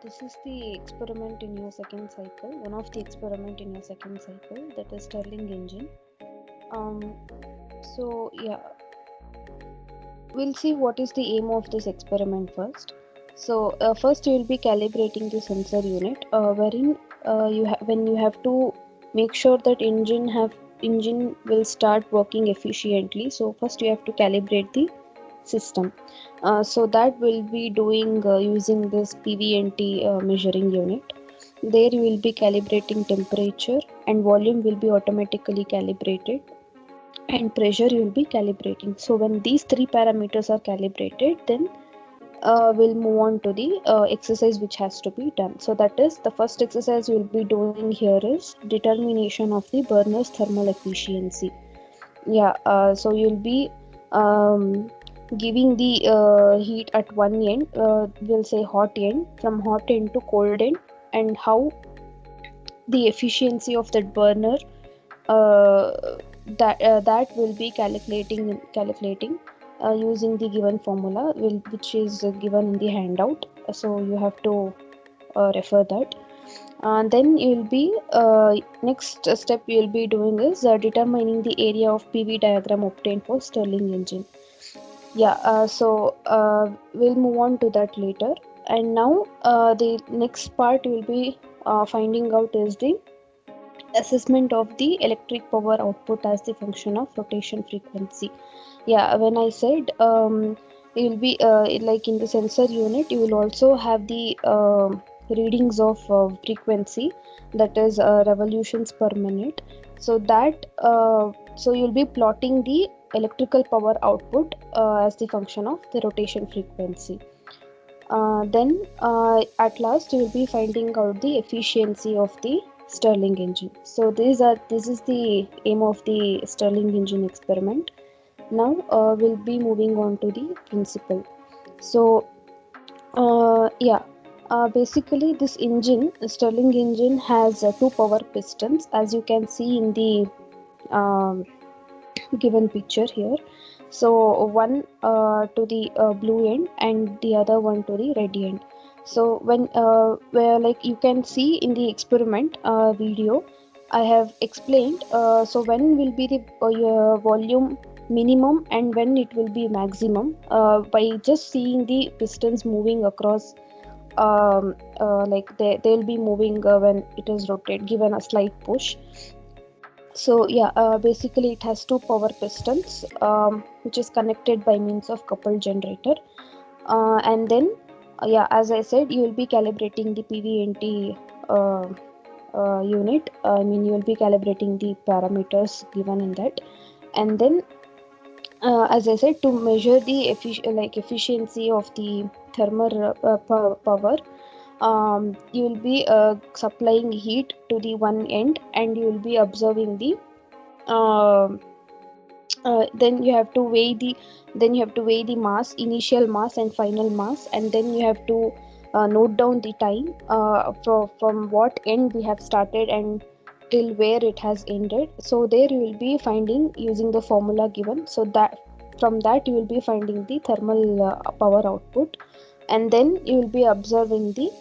This is the experiment in your second cycle, one of the experiment in your second cycle, that is Stirling engine. Um, we'll see what is the aim of this experiment first. First you will be calibrating the sensor unit, wherein when you have to make sure that engine will start working efficiently. So first you have to calibrate the system. So that will be doing using this PVNT measuring unit. There you will be calibrating temperature, and volume will be automatically calibrated, and pressure you will be calibrating. So when these three parameters are calibrated, then we'll move on to the exercise which has to be done. So that is the first exercise you will be doing here is determination of the burner's thermal efficiency. So you'll be um, giving the heat at one end, we'll say hot end, from hot end to cold end, and how the efficiency of that burner, uh, that will be calculating using the given formula, which is given in the handout. So you have to refer that. And then you'll be next step you'll be doing is determining the area of PV diagram obtained for Stirling engine. We'll move on to that later. And now the next part you'll be finding out is the assessment of the electric power output as the function of rotation frequency. When I said you will be like in the sensor unit, you will also have the readings of frequency, that is revolutions per minute. So you'll be plotting the electrical power output as the function of the rotation frequency. Then at last you will be finding out the efficiency of the Stirling engine. So this is the aim of the Stirling engine experiment. Now we'll be moving on to the principle. So basically this engine, Stirling engine, has two power pistons, as you can see in the um, given picture here. So one to the blue end and the other one to the red end. So when where like you can see in the experiment video, I have explained. So when will be the your volume minimum and when it will be maximum, by just seeing the pistons moving across, like they'll be moving when it is rotated, given a slight push. Basically it has two power pistons, which is connected by means of coupled generator. And then as I said, you will be calibrating the PVNT unit. I mean, you will be calibrating the parameters given in that. And then as I said, to measure the efficiency of the thermal power, you will be supplying heat to the one end, and you will be observing the um then you have to weigh the mass, initial mass and final mass, and then you have to note down the time from what end we have started and till where it has ended. So there you will be finding using the formula given, so that from that you will be finding the thermal power output. And then you will be observing the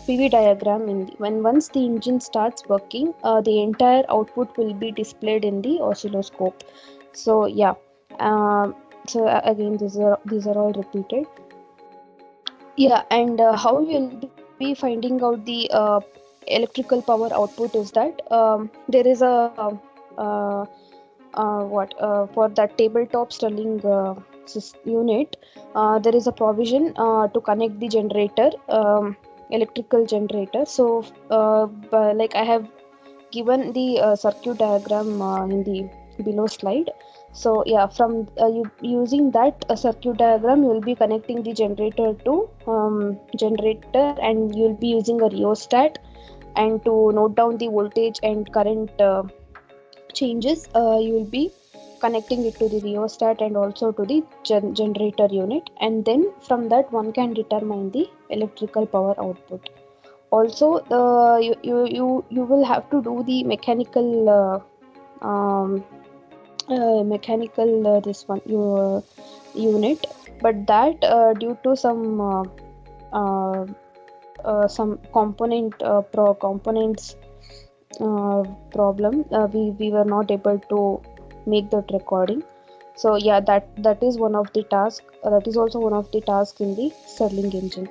PV diagram when once the engine starts working, the entire output will be displayed in the oscilloscope. So again, these are all repeated. And how you'll be finding out the electrical power output is that there is a uh, what for that tabletop Stirling unit, there is a provision to connect the generator, electrical generator. So like I have given the circuit diagram in the below slide. So from using that circuit diagram, you will be connecting the generator to generator, and you will be using a rheostat, and to note down the voltage and current changes, you will be connecting it to the rheostat and also to the generator unit, and then from that one can determine the electrical power output. Also you will have to do the um, mechanical this one your unit, but that due to some uh, some components problem. We were not able to make that recording. So yeah, that is one of the task. That is also one of the tasks in the Stirling engine.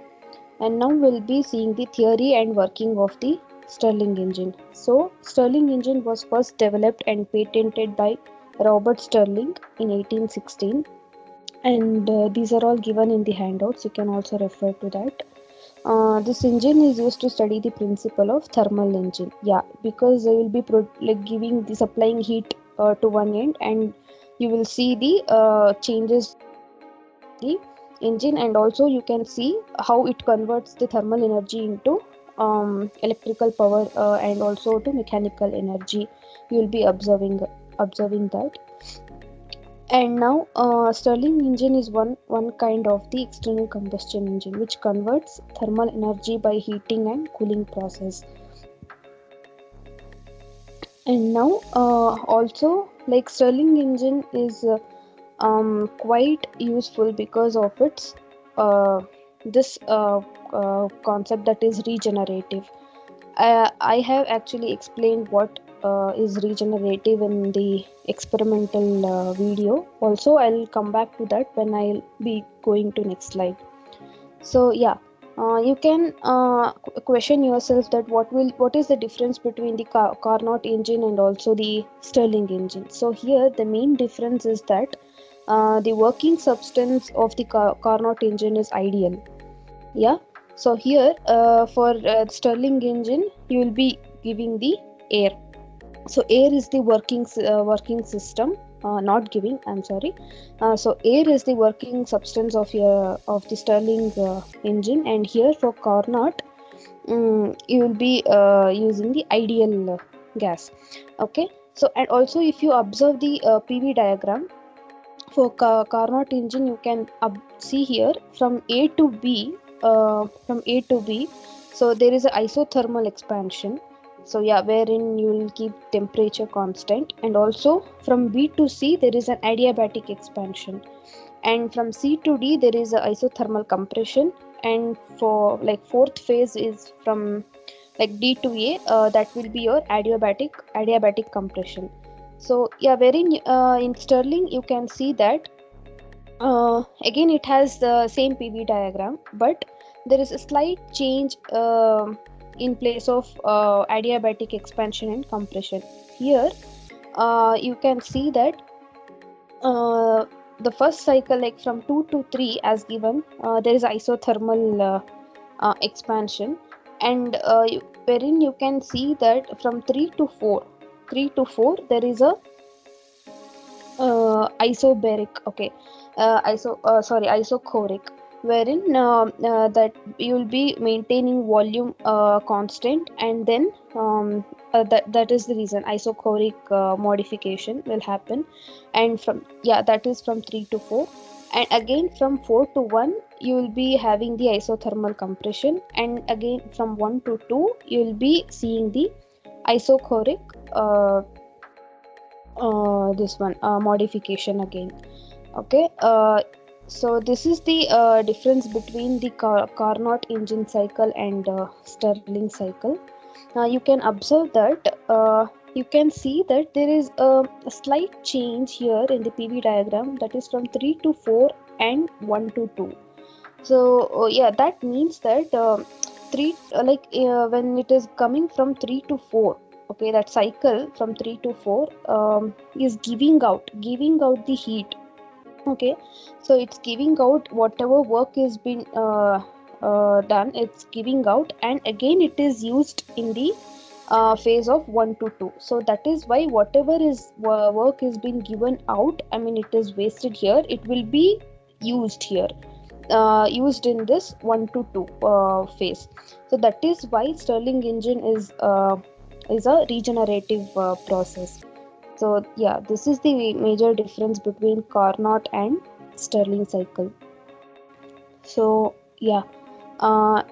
And now we'll be seeing the theory and working of the Stirling engine. So Stirling engine was first developed and patented by Robert Stirling in 1816, and these are all given in the handouts. You can also refer to that. This engine is used to study the principle of thermal engine. Yeah, because they will be giving the supplying heat to one end, and you will see the changes the engine, and also you can see how it converts the thermal energy into electrical power and also to mechanical energy. You will be observing that. And now Stirling engine is one kind of the external combustion engine which converts thermal energy by heating and cooling process. And now also, like, Stirling engine is quite useful because of its this concept, that is regenerative. I have actually explained what is regenerative in the experimental video. Also, I'll come back to that when I'll be going to next slide. So yeah, you can question yourself that what is the difference between the Carnot engine and also the Stirling engine. So here the main difference is that the working substance of the Carnot engine is ideal. Yeah. So here for Stirling engine, you will be giving the air. So air is the working system, not giving, I'm sorry. So air is the working substance of the Stirling engine, and here for Carnot, you will be using the ideal gas. Okay. So, and also if you observe the PV diagram for Carnot engine, you can see here from A to B. So there is an isothermal expansion. So yeah, wherein you will keep temperature constant, and also from B to C there is an adiabatic expansion, and from C to D there is a isothermal compression, and for like fourth phase is from like D to A, that will be your adiabatic compression. So yeah, wherein in Stirling you can see that again it has the same PV diagram, but there is a slight change in place of adiabatic expansion and compression. Here you can see that the first cycle, like from 2 to 3 as given, there is isothermal expansion, and wherein you can see that from 3 to 4 there is a isobaric, okay, isochoric, wherein that you will be maintaining volume constant, and then that is the reason isochoric modification will happen. And from, yeah, that is from 3 to 4, and again from 4 to 1 you will be having the isothermal compression, and again from 1 to 2 you will be seeing the isochoric this one modification again. Okay. So this is the difference between the Carnot engine cycle and Stirling cycle. You can observe that you can see that there is a slight change here in the PV diagram, that is from 3 to 4 and 1 to 2. So yeah, that means that 3 when it is coming from 3 to 4, okay, that cycle from 3 to 4 is giving out the heat. Okay, so it's giving out whatever work is been done, it's giving out, and again it is used in the phase of 1 to 2. So that is why whatever is work is being given out, I mean it is wasted here, it will be used here, used in this 1 to 2 phase. So that is why Stirling engine is a regenerative process. So yeah, this is the major difference between Carnot and Stirling cycle. So yeah,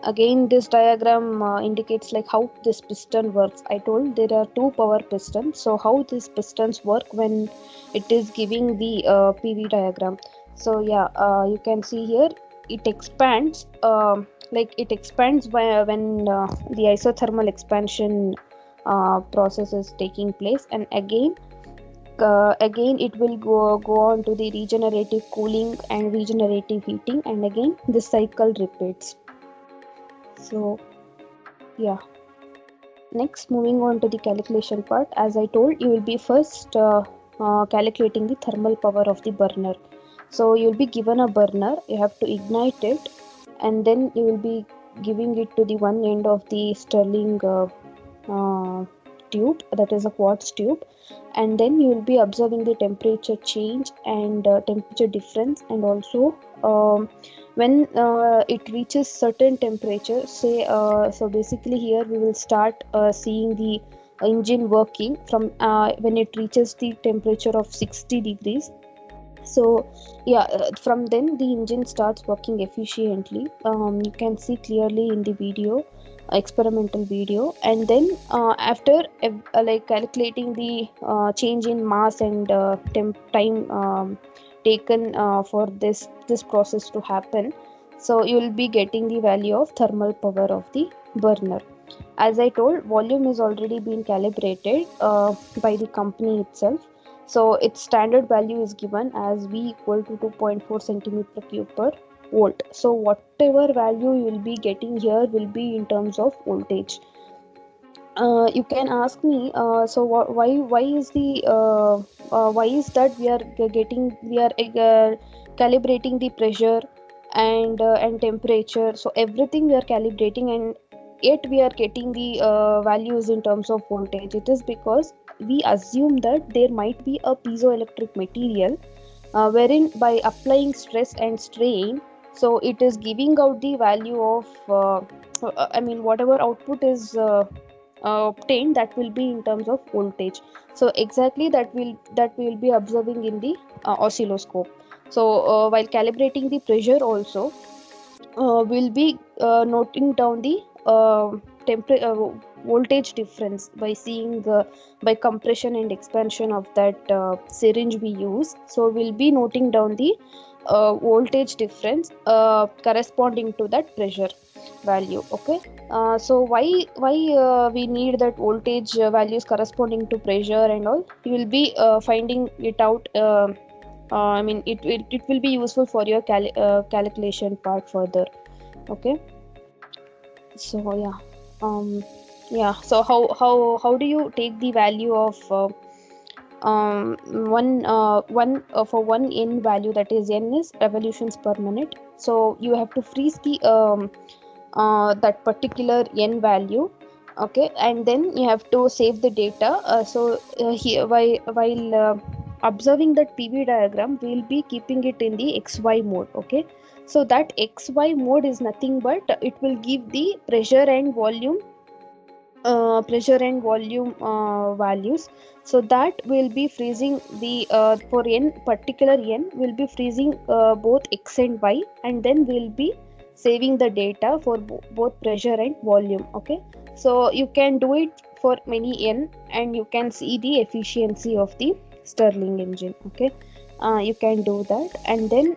again this diagram indicates like how this piston works. I told there are two power pistons, so how these pistons work when it is giving the PV diagram. So yeah, you can see here it expands, when the isothermal expansion process is taking place, and again it will go on to the regenerative cooling and regenerative heating, and again this cycle repeats. So yeah, next, moving on to the calculation part. As I told, you will be first calculating the thermal power of the burner. So you will be given a burner, you have to ignite it, and then you will be giving it to the one end of the Stirling uh, tube, that is a quartz tube, and then you will be observing the temperature change and temperature difference, and also when it reaches certain temperature, say so basically here we will start seeing the engine working from when it reaches the temperature of 60 degrees. So yeah, from then the engine starts working efficiently. You can see clearly in the video, experimental video, and then after calculating the change in mass and time taken for this process to happen, so you will be getting the value of thermal power of the burner. As I told, volume is already been calibrated by the company itself. So its standard value is given as V equal to 2.4 centimeter cube per volt. So whatever value you will be getting here will be in terms of voltage. You can ask me, so why is the why is that we are calibrating the pressure and temperature, so everything we are calibrating, and yet we are getting the values in terms of voltage. It is because we assume that there might be a piezoelectric material wherein by applying stress and strain, so it is giving out the value of whatever output is obtained, that will be in terms of voltage. So exactly that we will be observing in the oscilloscope. So while calibrating the pressure also, we'll be noting down the voltage difference by seeing by compression and expansion of that syringe we use. So we'll be noting down the voltage difference corresponding to that pressure value. Okay, so why we need that voltage values corresponding to pressure and all, you will be finding it out. It will be useful for your calculation part further. Okay, so so how do you take the value of for one n value, that is n is revolutions per minute. So you have to freeze the that particular n value. Okay, and then you have to save the data. Here while observing that PV diagram, we will be keeping it in the XY mode. Okay, so that XY mode is nothing but it will give the pressure and volume values. So that will be freezing the for n particular n will be freezing both x and y, and then we'll be saving the data for both pressure and volume. Okay, so you can do it for many n, and you can see the efficiency of the Stirling engine. Okay, you can do that. And then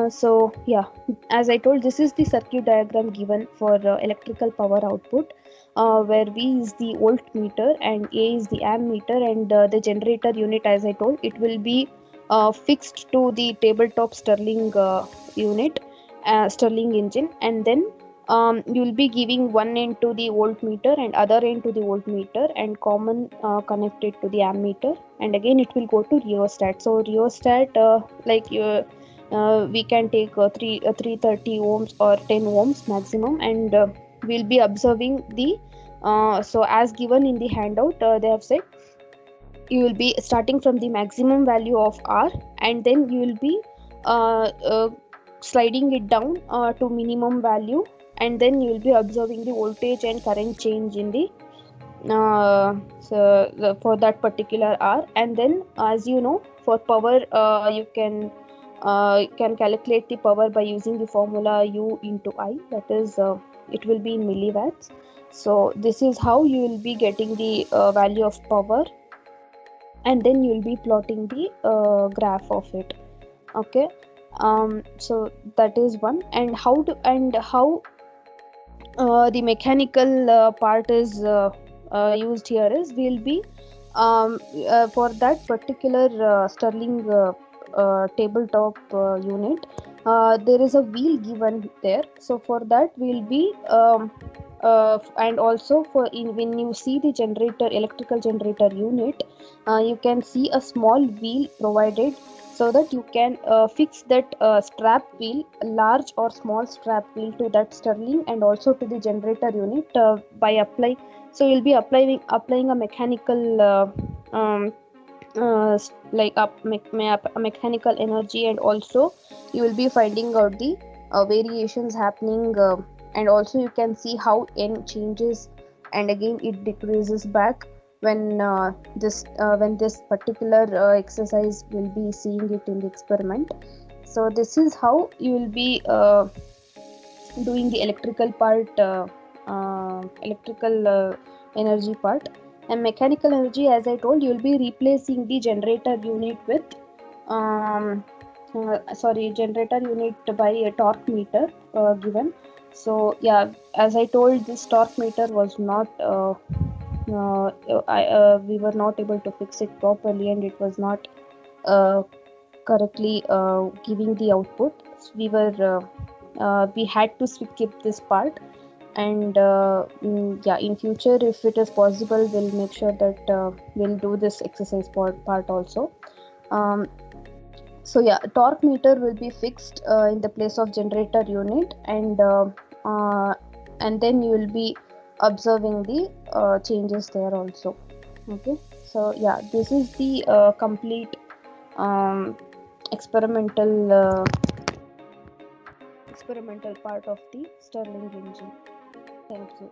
so yeah, as I told, this is the circuit diagram given for electrical power output, where V is the voltmeter and A is the ammeter, and the generator unit, as I told, it will be fixed to the tabletop Stirling unit, Stirling engine, and then you will be giving one end to the voltmeter and other end to the voltmeter, and common connected to the ammeter, and again it will go to rheostat. So rheostat, we can take 330 ohms or 10 ohms maximum, and we'll be observing the so as given in the handout, they have said you will be starting from the maximum value of R, and then you will be sliding it down to minimum value, and then you will be observing the voltage and current change in the for that particular R. And then, as you know, for power you can calculate the power by using the formula U into I, that is it will be in milliwatts. So this is how you will be getting the value of power, and then you will be plotting the graph of it. Okay, So that is one. And how the mechanical part is used here is, we'll be for that particular Stirling tabletop unit, there is a wheel given there. So for that we'll be and also for when you see the generator, electrical generator unit, you can see a small wheel provided, so that you can fix that strap wheel, large or small strap wheel, to that Stirling and also to the generator unit by apply. So you'll be applying a mechanical like a mechanical energy, and also you will be finding out the variations happening, and also you can see how n changes and again it decreases back when this particular exercise will be seeing it in the experiment. So this is how you will be doing the electrical part, electrical energy part. And mechanical energy, as I told, you will be replacing the generator unit with generator unit by a torque meter given. So yeah, as I told, this torque meter was not we were not able to fix it properly, and it was not uh, correctly giving the output. We had to skip this part. And yeah, in future, if it is possible, we'll make sure that we'll do this exercise part also. um, so yeah, torque meter will be fixed in the place of generator unit, uh, and then you will be observing the changes there also. Okay, so yeah, this is the complete um, experimental experimental part of the Stirling engine. Thank you.